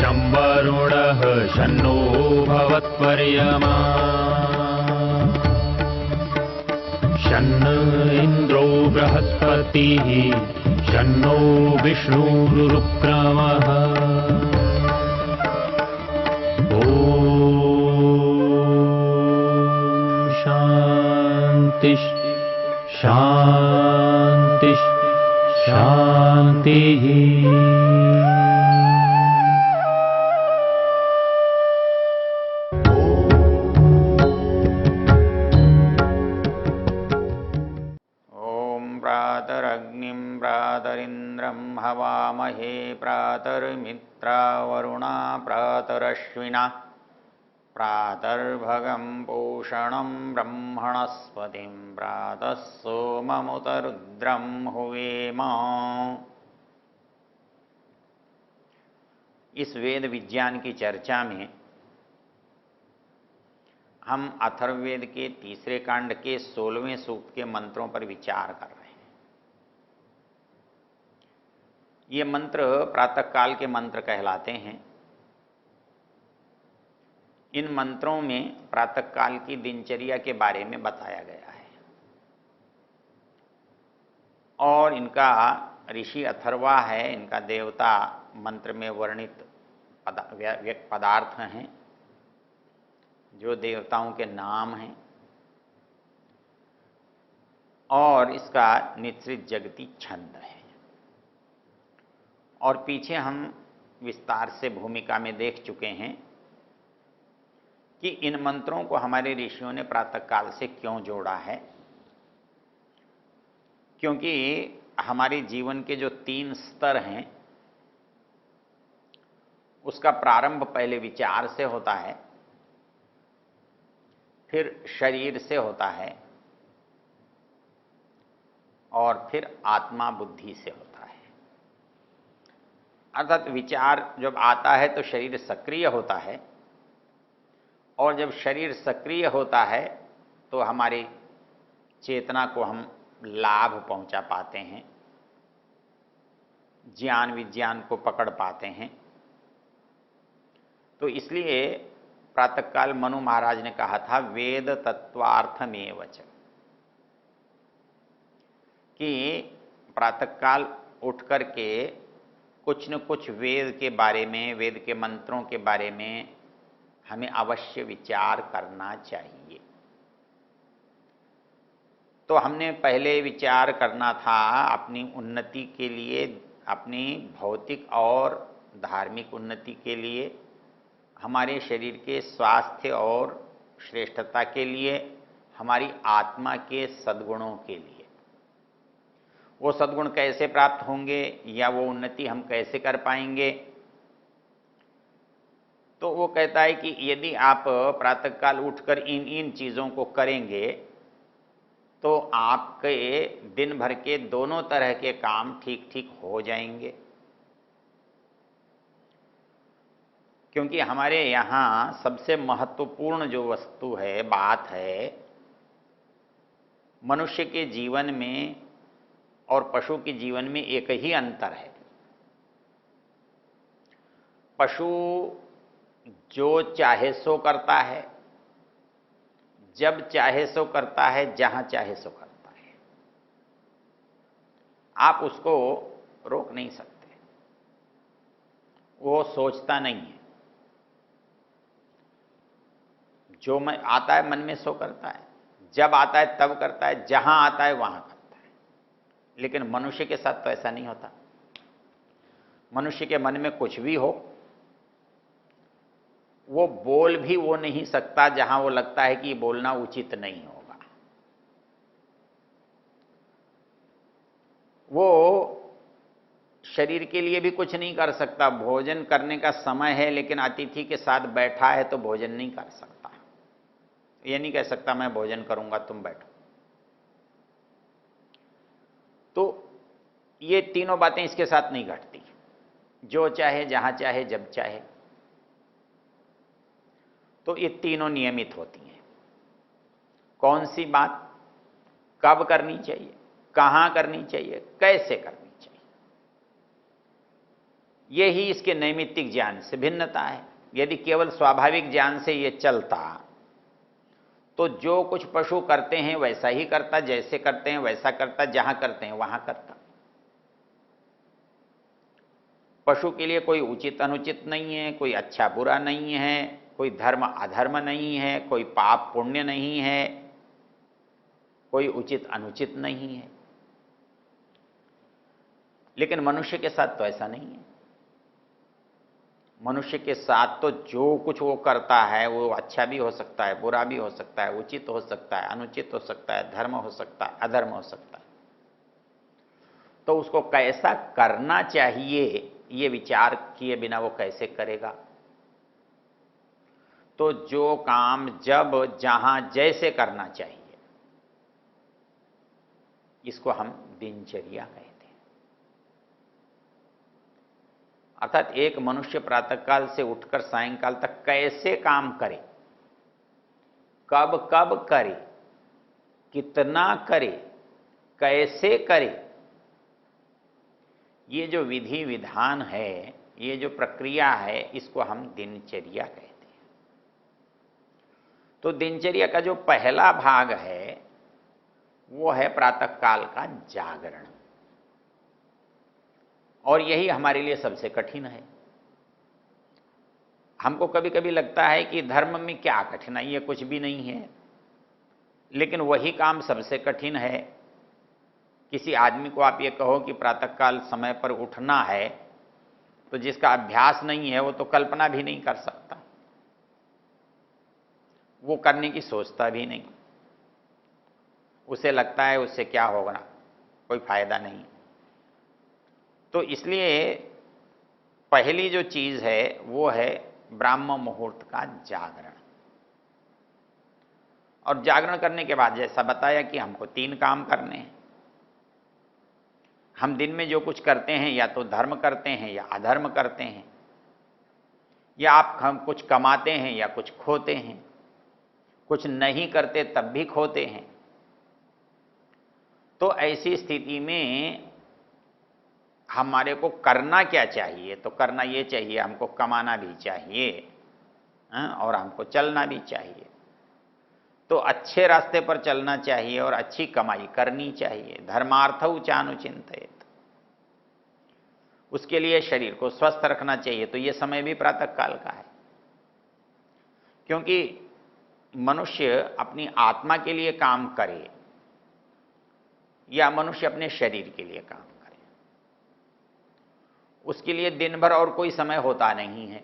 शं वरुणः शन्नो भवत्वर्यमा शन्न इन्द्रो बृहस्पतिः शन्नो विष्णुरुक्रमः ॐ शान्ति शान्ति शान्तिः। प्रातरग्निं प्रातरिन्द्रं हवामहे प्रातर्मित्रा वरुणा प्रातरश्विना प्रातर्भगं पूषणं ब्रह्मणस्पतिं प्रातः सोममुत रुद्रं हुवेम। इस वेद विज्ञान की चर्चा में हम अथर्ववेद के तीसरे कांड के 16वें सूक्त के मंत्रों पर विचार कर रहे हैं। ये मंत्र प्रातःकाल के मंत्र कहलाते हैं। इन मंत्रों में प्रातःकाल की दिनचर्या के बारे में बताया गया है और इनका ऋषि अथर्वा है, इनका देवता मंत्र में वर्णित पदार्थ हैं जो देवताओं के नाम हैं और इसका निश्चित जगती छंद है। और पीछे हम विस्तार से भूमिका में देख चुके हैं कि इन मंत्रों को हमारे ऋषियों ने प्रातःकाल से क्यों जोड़ा है, क्योंकि हमारे जीवन के जो 3 स्तर हैं उसका प्रारंभ पहले विचार से होता है, फिर शरीर से होता है और फिर आत्मा बुद्धि से होता है। अर्थात विचार जब आता है तो शरीर सक्रिय होता है और जब शरीर सक्रिय होता है तो हमारी चेतना को हम लाभ पहुंचा पाते हैं, ज्ञान विज्ञान को पकड़ पाते हैं। तो इसलिए प्रातःकाल मनु महाराज ने कहा था वेद तत्वार्थमेवच, कि प्रातःकाल उठ करके कुछ न कुछ वेद के बारे में, वेद के मंत्रों के बारे में हमें अवश्य विचार करना चाहिए। तो हमने पहले विचार करना था अपनी उन्नति के लिए, अपनी भौतिक और धार्मिक उन्नति के लिए, हमारे शरीर के स्वास्थ्य और श्रेष्ठता के लिए, हमारी आत्मा के सद्गुणों के लिए। वो सद्गुण कैसे प्राप्त होंगे या वो उन्नति हम कैसे कर पाएंगे? तो वो कहता है कि यदि आप प्रातःकाल उठकर इन चीज़ों को करेंगे तो आपके दिन भर के दोनों तरह के काम ठीक ठीक हो जाएंगे। क्योंकि हमारे यहाँ सबसे महत्वपूर्ण जो वस्तु है, बात है, मनुष्य के जीवन में और पशु के जीवन में एक ही अंतर है। पशु जो चाहे सो करता है, जब चाहे सो करता है, जहां चाहे सो करता है। आप उसको रोक नहीं सकते, वो सोचता नहीं है। जो मन आता है मन में सो करता है, जब आता है तब करता है, जहां आता है वहां करता है। लेकिन मनुष्य के साथ तो ऐसा नहीं होता। मनुष्य के मन में कुछ भी हो, वो बोल भी वो नहीं सकता जहां वो लगता है कि बोलना उचित नहीं होगा। वो शरीर के लिए भी कुछ नहीं कर सकता। भोजन करने का समय है लेकिन अतिथि के साथ बैठा है तो भोजन नहीं कर सकता। ये नहीं कह सकता मैं भोजन करूंगा तुम बैठो। तो ये तीनों बातें इसके साथ नहीं घटती। जो चाहे, जहां चाहे, जब चाहे। तो ये तीनों नियमित होती हैं। कौन सी बात कब करनी चाहिए, कहां करनी चाहिए, कैसे करनी चाहिए, ये ही इसके नैमित्तिक ज्ञान से भिन्नता है। यदि केवल स्वाभाविक ज्ञान से ये चलता तो जो कुछ पशु करते हैं वैसा ही करता, जैसे करते हैं वैसा करता, जहां करते हैं वहां करता। पशु के लिए कोई उचित अनुचित नहीं है, कोई अच्छा बुरा नहीं है, कोई धर्म अधर्म नहीं है, कोई पाप पुण्य नहीं है, कोई उचित अनुचित नहीं है। लेकिन मनुष्य के साथ तो ऐसा नहीं है। मनुष्य के साथ तो जो कुछ वो करता है वो अच्छा भी हो सकता है, बुरा भी हो सकता है, उचित हो सकता है, अनुचित हो सकता है, धर्म हो सकता है, अधर्म हो सकता है। तो उसको कैसा करना चाहिए ये विचार किए बिना वो कैसे करेगा? तो जो काम जब जहां जैसे करना चाहिए इसको हम दिनचर्या कहते हैं। अर्थात एक मनुष्य प्रातःकाल से उठकर सायंकाल तक कैसे काम करे, कब कब करे, कितना करे, कैसे करे, ये जो विधि विधान है, ये जो प्रक्रिया है, इसको हम दिनचर्या कहते हैं। तो दिनचर्या का जो पहला भाग है वो है प्रातःकाल का जागरण, और यही हमारे लिए सबसे कठिन है। हमको कभी कभी लगता है कि धर्म में क्या कठिनाई है, कुछ भी नहीं है, लेकिन वही काम सबसे कठिन है। किसी आदमी को आप ये कहो कि प्रातःकाल समय पर उठना है, तो जिसका अभ्यास नहीं है वो तो कल्पना भी नहीं कर सकता, वो करने की सोचता भी नहीं। उसे लगता है उससे क्या होगा, कोई फायदा नहीं। तो इसलिए पहली जो चीज है वो है ब्राह्म मुहूर्त का जागरण। और जागरण करने के बाद जैसा बताया कि हमको 3 काम करने हैं। हम दिन में जो कुछ करते हैं या तो धर्म करते हैं या अधर्म करते हैं, या हम कुछ कमाते हैं या कुछ खोते हैं, कुछ नहीं करते तब भी खोते हैं। तो ऐसी स्थिति में हमारे को करना क्या चाहिए? तो करना ये चाहिए, हमको कमाना भी चाहिए और हमको चलना भी चाहिए। तो अच्छे रास्ते पर चलना चाहिए और अच्छी कमाई करनी चाहिए। धर्मार्थौ चानुचिंतयेत्। उसके लिए शरीर को स्वस्थ रखना चाहिए। तो ये समय भी प्रातःकाल का है, क्योंकि मनुष्य अपनी आत्मा के लिए काम करे या मनुष्य अपने शरीर के लिए काम करे, उसके लिए दिन भर और कोई समय होता नहीं है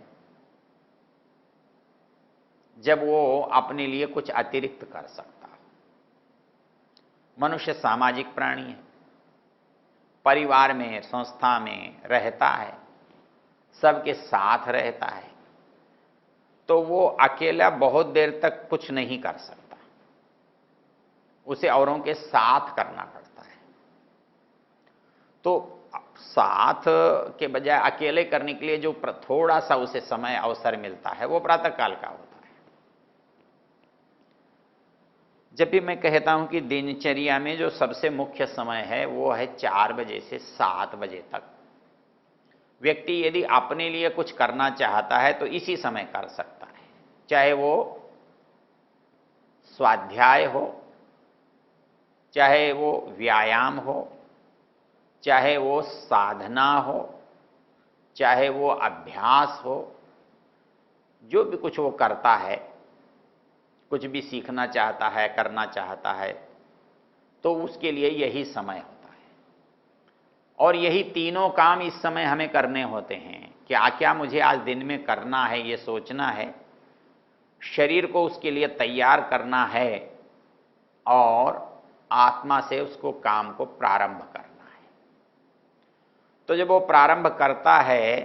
जब वो अपने लिए कुछ अतिरिक्त कर सकता। मनुष्य सामाजिक प्राणी है, परिवार में संस्था में रहता है, सबके साथ रहता है, तो वो अकेला बहुत देर तक कुछ नहीं कर सकता, उसे औरों के साथ करना पड़ता है। तो साथ के बजाय अकेले करने के लिए जो थोड़ा सा उसे समय अवसर मिलता है वो प्रातःकाल का होता है। जब भी मैं कहता हूं कि दिनचर्या में जो सबसे मुख्य समय है वो है 4 बजे से 7 बजे तक। व्यक्ति यदि अपने लिए कुछ करना चाहता है तो इसी समय कर सकता है, चाहे वो स्वाध्याय हो, चाहे वो व्यायाम हो, चाहे वो साधना हो, चाहे वो अभ्यास हो। जो भी कुछ वो करता है, कुछ भी सीखना चाहता है, करना चाहता है, तो उसके लिए यही समय होता है। और यही तीनों काम इस समय हमें करने होते हैं। क्या क्या मुझे आज दिन में करना है ये सोचना है, शरीर को उसके लिए तैयार करना है और आत्मा से उसको काम को प्रारंभ करना है। तो जब वो प्रारंभ करता है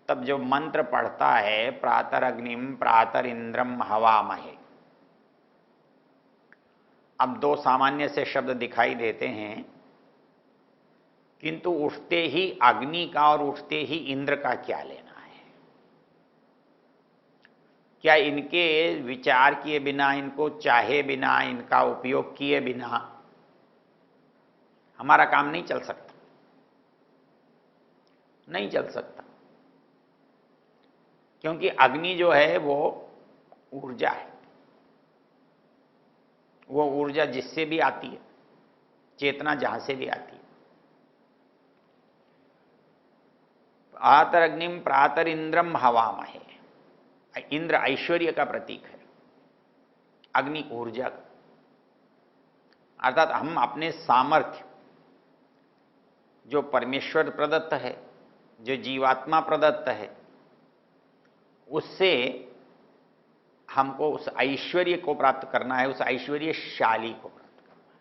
तब जो मंत्र पढ़ता है, प्रातरग्निम प्रातरिंद्रम हवामहे। अब 2 सामान्य से शब्द दिखाई देते हैं, किंतु उठते ही अग्नि का और उठते ही इंद्र का क्या लेना है? क्या इनके विचार किए बिना, इनको चाहे बिना, इनका उपयोग किए बिना हमारा काम नहीं चल सकता? नहीं चल सकता। क्योंकि अग्नि जो है वो ऊर्जा है, वो ऊर्जा जिससे भी आती है, चेतना जहां से भी आती है। प्रातरग्निम प्रातर इंद्रम हवामहे, इंद्र ऐश्वर्य का प्रतीक है, अग्नि ऊर्जा का। अर्थात हम अपने सामर्थ्य जो परमेश्वर प्रदत्त है, जो जीवात्मा प्रदत्त है, उससे हमको उस ऐश्वर्य को प्राप्त करना है, उस ऐश्वर्यशाली को प्राप्त करना है।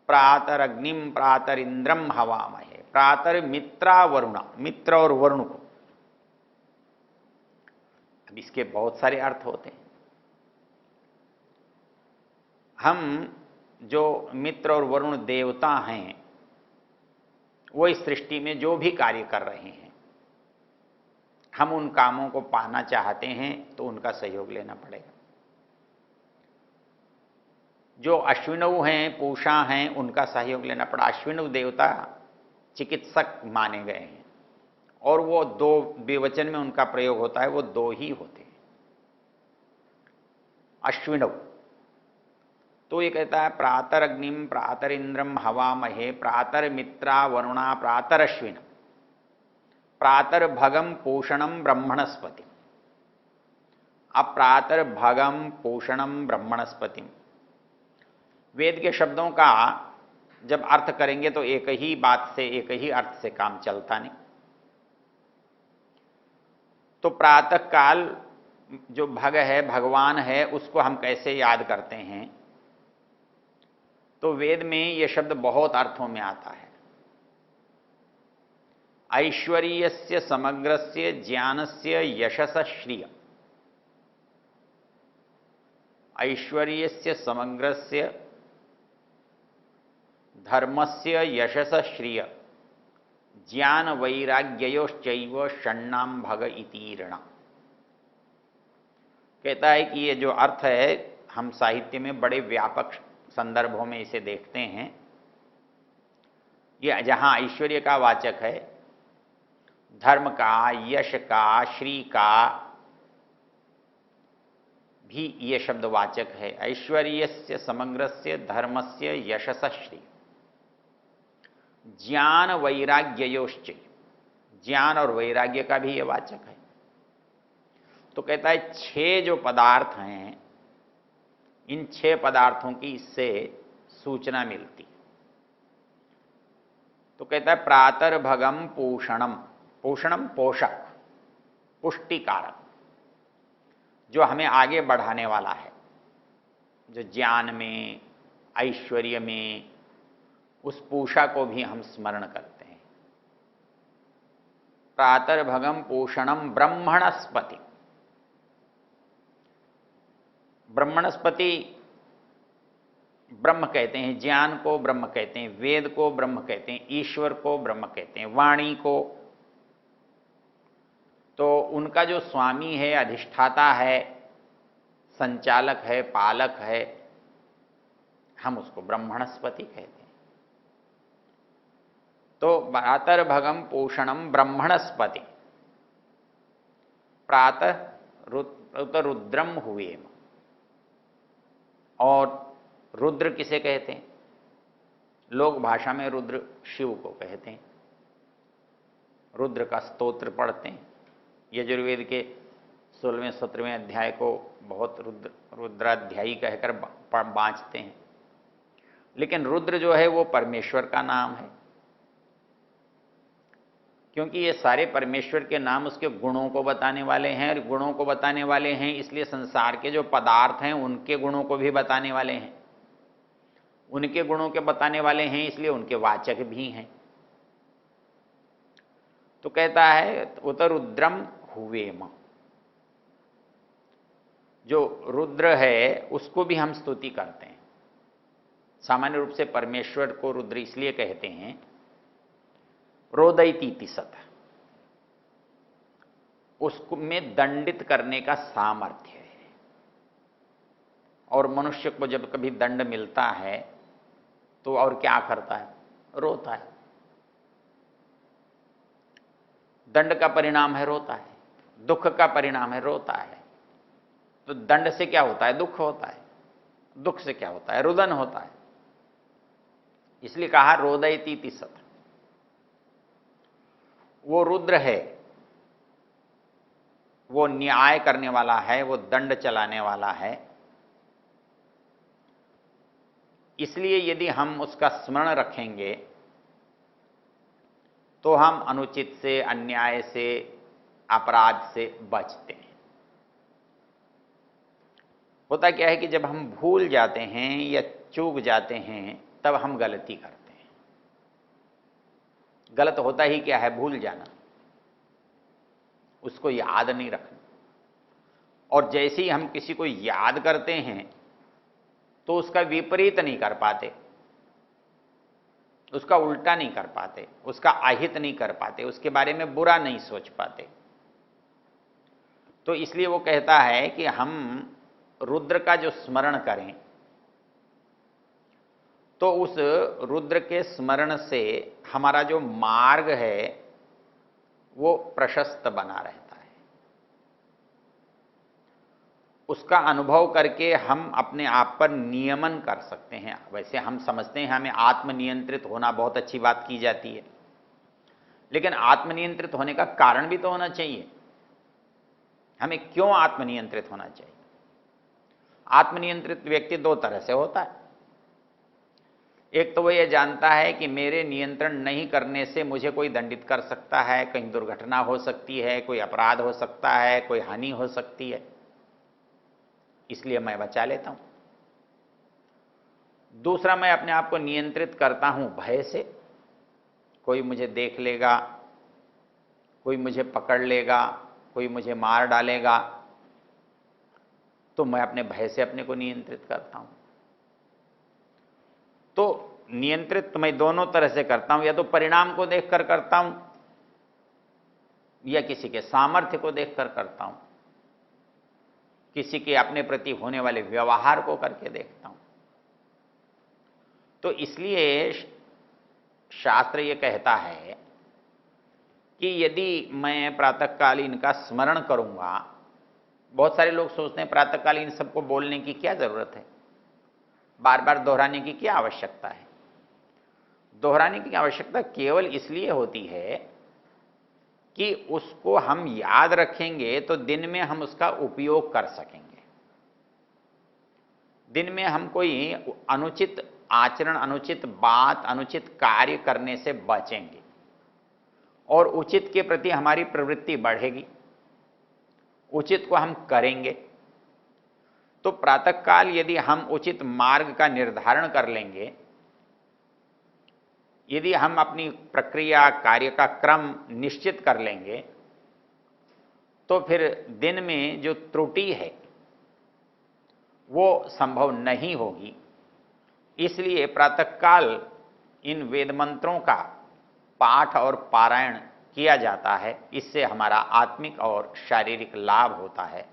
प्रातर अग्निम प्रातर इंद्रम हवामहे, प्रातर मित्रा वरुणा, मित्र और वरुण को। अब इसके बहुत सारे अर्थ होते हैं। हम जो मित्र और वरुण देवता हैं, वो इस सृष्टि में जो भी कार्य कर रहे हैं, हम उन कामों को पाना चाहते हैं तो उनका सहयोग लेना पड़ेगा। जो अश्विनव हैं, पूषा हैं, उनका सहयोग लेना पड़ा। अश्विनव देवता चिकित्सक माने गए हैं और वो दो विवचन में उनका प्रयोग होता है, वो दो ही होते हैं, अश्विनव। तो ये कहता है प्रातर अग्निम प्रातर इंद्रम हवामहे, प्रातर मित्रा वरुणा प्रातर अश्विन, प्रातर भगम पोषणम ब्रह्मणस्पति। अब प्रातर भगम पोषणम ब्रह्मणस्पति, वेद के शब्दों का जब अर्थ करेंगे तो एक ही बात से, एक ही अर्थ से काम चलता नहीं। तो प्रातः काल जो भग है, भगवान है, उसको हम कैसे याद करते हैं? तो वेद में यह शब्द बहुत अर्थों में आता है। ऐश्वर्यस्य समग्रस्य ज्ञानस्य यशस श्रिय, ऐश्वर्यस्य समग्रस्य धर्मस्य यशस श्रिय ज्ञान वैराग्ययोश्चैव षण्णाम भग इतीर्ण। कहता है कि ये जो अर्थ है, हम साहित्य में बड़े व्यापक संदर्भों में इसे देखते हैं। ये जहां ऐश्वर्य का वाचक है, धर्म का, यश का, श्री का भी ये शब्द वाचक है। ऐश्वर्यस्य समग्रस्य धर्मस्य यशस श्री ज्ञान वैराग्ययोश्च, ज्ञान और वैराग्य का भी ये वाचक है। तो कहता है 6 जो पदार्थ हैं, इन 6 पदार्थों की इससे सूचना मिलती। तो कहता है प्रातर भगम पोषणम, पोषणम पोषक, पुष्टिकारक, जो हमें आगे बढ़ाने वाला है, जो ज्ञान में, ऐश्वर्य में, उस पूषा को भी हम स्मरण करते हैं। प्रातर भगम पोषणम ब्रह्मणस्पति, ब्रह्मणस्पति ब्रह्म कहते हैं, ज्ञान को ब्रह्म कहते हैं, वेद को ब्रह्म कहते हैं, ईश्वर को ब्रह्म कहते हैं, वाणी को। तो उनका जो स्वामी है, अधिष्ठाता है, संचालक है, पालक है, हम उसको ब्रह्मणस्पति कहते हैं। तो प्रातर भगम पोषणम ब्रह्मणस्पति, प्रातः रुद्रम हुए। और रुद्र किसे कहते हैं? लोक भाषा में रुद्र शिव को कहते हैं। रुद्र का स्तोत्र पढ़ते हैं, यजुर्वेद के 16वें 17वें अध्याय को बहुत रुद्राध्यायी कहकर बाँचते हैं। लेकिन रुद्र जो है वो परमेश्वर का नाम है, क्योंकि ये सारे परमेश्वर के नाम उसके गुणों को बताने वाले हैं, और गुणों को बताने वाले हैं इसलिए संसार के जो पदार्थ हैं उनके गुणों को भी बताने वाले हैं, उनके गुणों के बताने वाले हैं इसलिए उनके वाचक भी हैं। तो कहता है उत रुद्रम हुवेम, जो रुद्र है उसको भी हम स्तुति करते हैं। सामान्य रूप से परमेश्वर को रुद्र इसलिए कहते हैं, रोदयती सत, उसको में दंडित करने का सामर्थ्य है। और मनुष्य को जब कभी दंड मिलता है तो और क्या करता है? रोता है। दंड का परिणाम है रोता है, दुख का परिणाम है रोता है। तो दंड से क्या होता है? दुख होता है। दुख से क्या होता है? रुदन होता है। इसलिए कहा रोदयतीति सत। वो रुद्र है, वो न्याय करने वाला है, वो दंड चलाने वाला है। इसलिए यदि हम उसका स्मरण रखेंगे तो हम अनुचित से, अन्याय से, अपराध से बचते हैं। होता क्या है कि जब हम भूल जाते हैं या चूक जाते हैं तब हम गलती करते हैं। गलत होता ही क्या है? भूल जाना, उसको याद नहीं रखना। और जैसे ही हम किसी को याद करते हैं तो उसका विपरीत नहीं कर पाते, उसका उल्टा नहीं कर पाते, उसका अहित नहीं कर पाते, उसके बारे में बुरा नहीं सोच पाते। तो इसलिए वो कहता है कि हम रुद्र का जो स्मरण करें तो उस रुद्र के स्मरण से हमारा जो मार्ग है वो प्रशस्त बना रहता है। उसका अनुभव करके हम अपने आप पर नियमन कर सकते हैं। वैसे हम समझते हैं हमें आत्मनियंत्रित होना बहुत अच्छी बात की जाती है, लेकिन आत्मनियंत्रित होने का कारण भी तो होना चाहिए। हमें क्यों आत्मनियंत्रित होना चाहिए? आत्मनियंत्रित व्यक्ति दो तरह से होता है। एक तो वो ये जानता है कि मेरे नियंत्रण नहीं करने से मुझे कोई दंडित कर सकता है, कहीं दुर्घटना हो सकती है, कोई अपराध हो सकता है, कोई हानि हो सकती है, इसलिए मैं बचा लेता हूं। दूसरा, मैं अपने आप को नियंत्रित करता हूं भय से। कोई मुझे देख लेगा, कोई मुझे पकड़ लेगा, कोई मुझे मार डालेगा, तो मैं अपने भय से अपने को नियंत्रित करता हूं। तो नियंत्रित तो मैं दोनों तरह से करता हूं, या तो परिणाम को देखकर करता हूं या किसी के सामर्थ्य को देखकर करता हूं, किसी के अपने प्रति होने वाले व्यवहार को करके देखता हूं। तो इसलिए शास्त्र ये कहता है कि यदि मैं प्रातःकालीन का स्मरण करूंगा, बहुत सारे लोग सोचते हैं प्रातःकालीन सबको बोलने की क्या जरूरत है, बार बार दोहराने की क्या आवश्यकता है। दोहराने की आवश्यकता केवल इसलिए होती है कि उसको हम याद रखेंगे तो दिन में हम उसका उपयोग कर सकेंगे। दिन में हम कोई अनुचित आचरण, अनुचित बात, अनुचित कार्य करने से बचेंगे और उचित के प्रति हमारी प्रवृत्ति बढ़ेगी, उचित को हम करेंगे। तो प्रातःकाल यदि हम उचित मार्ग का निर्धारण कर लेंगे, यदि हम अपनी प्रक्रिया, कार्य का क्रम निश्चित कर लेंगे, तो फिर दिन में जो त्रुटि है वो संभव नहीं होगी। इसलिए प्रातःकाल इन वेद मंत्रों का पाठ और पारायण किया जाता है। इससे हमारा आत्मिक और शारीरिक लाभ होता है।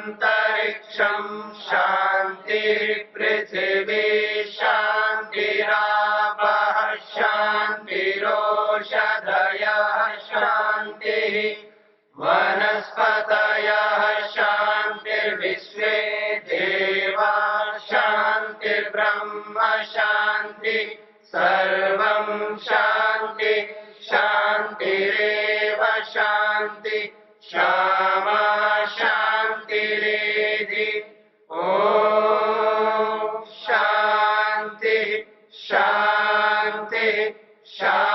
शांतिरंतरिक्षं शांति पृथिवी शांतिरापः शांतिरोषधयः शांतिः वनस्पतयः शांतिर्विश्वे देवा शांतिर्ब्रह्म शांति सर्वं शांति शांतिरेव शांति क्षमा शांतिरेधि। ओम शांति शांति शांति।